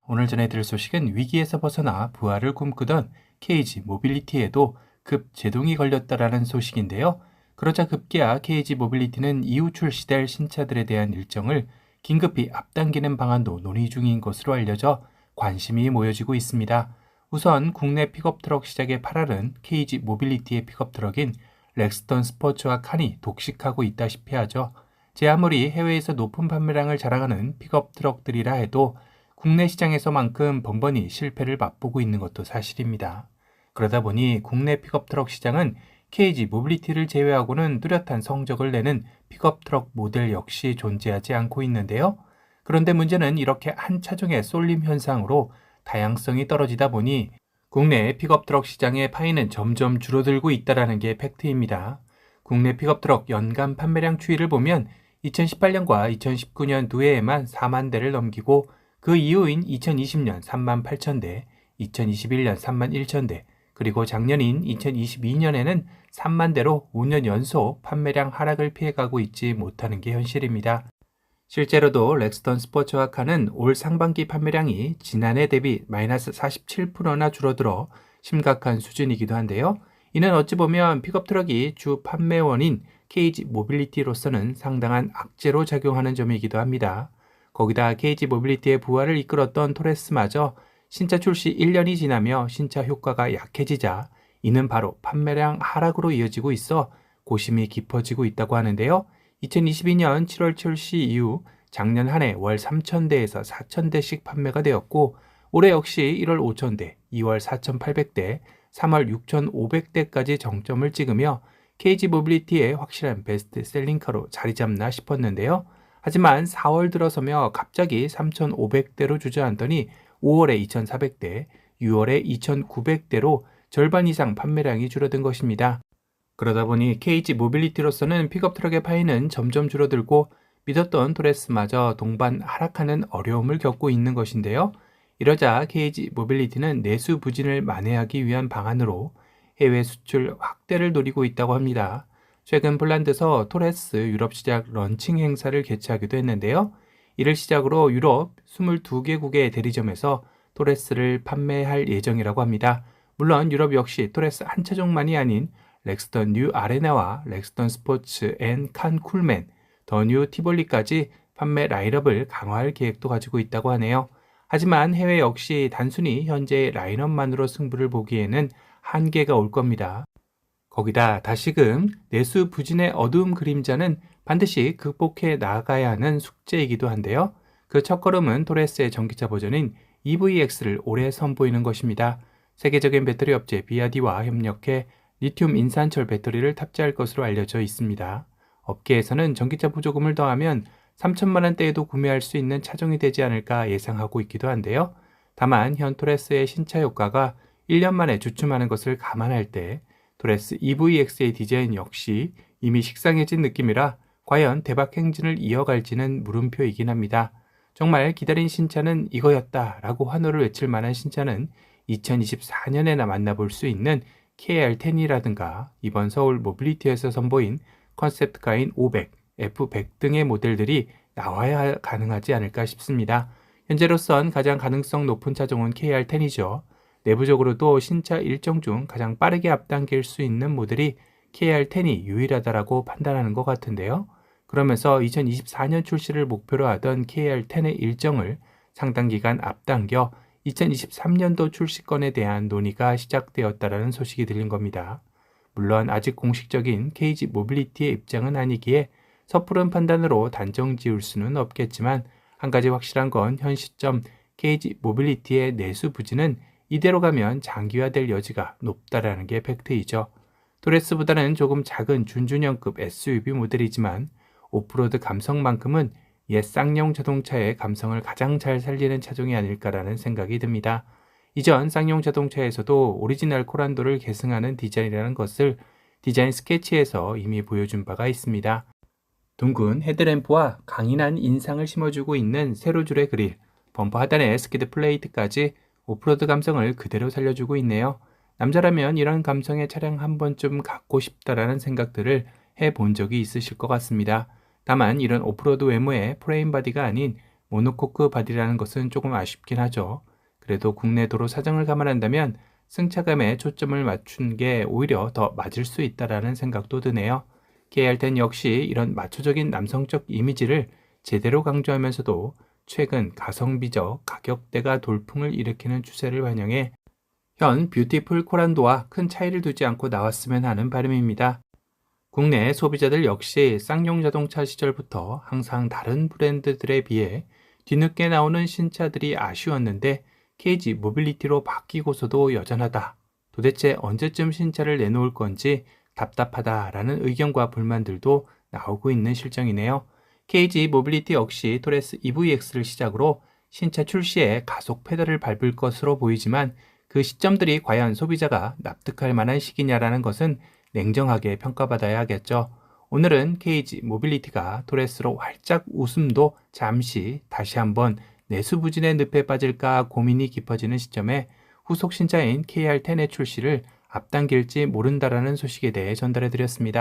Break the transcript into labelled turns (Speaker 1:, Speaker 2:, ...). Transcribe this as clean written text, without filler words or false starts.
Speaker 1: 오늘 전해드릴 소식은 위기에서 벗어나 부활을 꿈꾸던 KG 모빌리티에도 급 제동이 걸렸다라는 소식인데요. 그러자 급기야 KG 모빌리티는 이후 출시될 신차들에 대한 일정을 긴급히 앞당기는 방안도 논의 중인 것으로 알려져 관심이 모여지고 있습니다. 우선 국내 픽업 트럭 시장의 8할은 KG 모빌리티의 픽업 트럭인 렉스턴 스포츠와 칸이 독식하고 있다시피 하죠. 제 아무리 해외에서 높은 판매량을 자랑하는 픽업 트럭들이라 해도 국내 시장에서만큼 번번이 실패를 맛보고 있는 것도 사실입니다. 그러다 보니 국내 픽업 트럭 시장은 KG 모빌리티를 제외하고는 뚜렷한 성적을 내는 픽업 트럭 모델 역시 존재하지 않고 있는데요. 그런데 문제는 이렇게 한 차종의 쏠림 현상으로 다양성이 떨어지다 보니 국내 픽업 트럭 시장의 파이는 점점 줄어들고 있다는 게 팩트입니다. 국내 픽업 트럭 연간 판매량 추이를 보면 2018년과 2019년 두 해에만 4만 대를 넘기고 그 이후인 2020년 3만 8천 대, 2021년 3만 1천 대, 그리고 작년인 2022년에는 3만 대로 5년 연속 판매량 하락을 피해가고 있지 못하는 게 현실입니다. 실제로도 렉스턴 스포츠와 칸은 올 상반기 판매량이 지난해 대비 마이너스 47%나 줄어들어 심각한 수준이기도 한데요. 이는 어찌 보면 픽업 트럭이 주 판매원인 KG 모빌리티로서는 상당한 악재로 작용하는 점이기도 합니다. 거기다 KG 모빌리티의 부활을 이끌었던 토레스마저 신차 출시 1년이 지나며 신차 효과가 약해지자 이는 바로 판매량 하락으로 이어지고 있어 고심이 깊어지고 있다고 하는데요. 2022년 7월 출시 이후 작년 한 해 월 3,000대에서 4,000대씩 판매가 되었고 올해 역시 1월 5,000대, 2월 4,800대, 3월 6,500대까지 정점을 찍으며 KG 모빌리티의 확실한 베스트셀링카로 자리 잡나 싶었는데요. 하지만 4월 들어서며 갑자기 3,500대로 주저앉더니 5월에 2,400대, 6월에 2,900대로 절반 이상 판매량이 줄어든 것입니다. 그러다 보니 KG 모빌리티로서는 픽업 트럭의 파이는 점점 줄어들고 믿었던 토레스마저 동반 하락하는 어려움을 겪고 있는 것인데요. 이러자 KG 모빌리티는 내수 부진을 만회하기 위한 방안으로 해외 수출 확대를 노리고 있다고 합니다. 최근 폴란드에서 토레스 유럽 시장 런칭 행사를 개최하기도 했는데요. 이를 시작으로 유럽 22개국의 대리점에서 토레스를 판매할 예정이라고 합니다. 물론 유럽 역시 토레스 한 차종만이 아닌 렉스턴 뉴 아레나와 렉스턴 스포츠 앤 칸 쿨맨, 더 뉴 티볼리까지 판매 라인업을 강화할 계획도 가지고 있다고 하네요. 하지만 해외 역시 단순히 현재의 라인업만으로 승부를 보기에는 한계가 올 겁니다. 거기다 다시금 내수 부진의 어두운 그림자는 반드시 극복해 나가야 하는 숙제이기도 한데요. 그 첫걸음은 토레스의 전기차 버전인 EVX를 올해 선보이는 것입니다. 세계적인 배터리 업체 비아디와 협력해 리튬 인산철 배터리를 탑재할 것으로 알려져 있습니다. 업계에서는 전기차 보조금을 더하면 3천만 원대에도 구매할 수 있는 차종이 되지 않을까 예상하고 있기도 한데요. 다만 현 토레스의 신차 효과가 1년 만에 주춤하는 것을 감안할 때 토레스 EVX의 디자인 역시 이미 식상해진 느낌이라 과연 대박 행진을 이어갈지는 물음표이긴 합니다. 정말 기다린 신차는 이거였다 라고 환호를 외칠 만한 신차는 2024년에나 만나볼 수 있는 KR10이라든가 이번 서울 모빌리티에서 선보인 컨셉트카인 500, F100 등의 모델들이 나와야 가능하지 않을까 싶습니다. 현재로선 가장 가능성 높은 차종은 KR10이죠. 내부적으로도 신차 일정 중 가장 빠르게 앞당길 수 있는 모델이 KR10이 유일하다라고 판단하는 것 같은데요. 그러면서 2024년 출시를 목표로 하던 KR10의 일정을 상당 기간 앞당겨 2023년도 출시건에 대한 논의가 시작되었다라는 소식이 들린 겁니다. 물론 아직 공식적인 KG 모빌리티의 입장은 아니기에 섣부른 판단으로 단정 지을 수는 없겠지만 한 가지 확실한 건 현 시점 KG 모빌리티의 내수 부진은 이대로 가면 장기화될 여지가 높다라는 게 팩트이죠. 토레스보다는 조금 작은 준중형급 SUV 모델이지만 오프로드 감성만큼은 옛 쌍용 자동차의 감성을 가장 잘 살리는 차종이 아닐까라는 생각이 듭니다. 이전 쌍용 자동차에서도 오리지널 코란도를 계승하는 디자인이라는 것을 디자인 스케치에서 이미 보여준 바가 있습니다. 둥근 헤드램프와 강인한 인상을 심어주고 있는 세로줄의 그릴, 범퍼 하단의 스키드 플레이트까지 오프로드 감성을 그대로 살려주고 있네요. 남자라면 이런 감성의 차량 한 번쯤 갖고 싶다라는 생각들을 해본 적이 있으실 것 같습니다. 다만 이런 오프로드 외모의 프레임 바디가 아닌 모노코크 바디라는 것은 조금 아쉽긴 하죠. 그래도 국내 도로 사정을 감안한다면 승차감에 초점을 맞춘 게 오히려 더 맞을 수 있다라는 생각도 드네요. KR10 역시 이런 마초적인 남성적 이미지를 제대로 강조하면서도 최근 가성비적 가격대가 돌풍을 일으키는 추세를 반영해 현 뷰티풀 코란도와 큰 차이를 두지 않고 나왔으면 하는 바람입니다. 국내 소비자들 역시 쌍용 자동차 시절부터 항상 다른 브랜드들에 비해 뒤늦게 나오는 신차들이 아쉬웠는데 KG 모빌리티로 바뀌고서도 여전하다. 도대체 언제쯤 신차를 내놓을 건지 답답하다라는 의견과 불만들도 나오고 있는 실정이네요. KG 모빌리티 역시 토레스 EVX를 시작으로 신차 출시에 가속 페달을 밟을 것으로 보이지만 그 시점들이 과연 소비자가 납득할 만한 시기냐라는 것은 냉정하게 평가받아야 하겠죠. 오늘은 KG 모빌리티가 토레스로 활짝 웃음도 잠시 다시 한번 내수부진의 늪에 빠질까 고민이 깊어지는 시점에 후속 신차인 KR10의 출시를 앞당길지 모른다라는 소식에 대해 전달해 드렸습니다.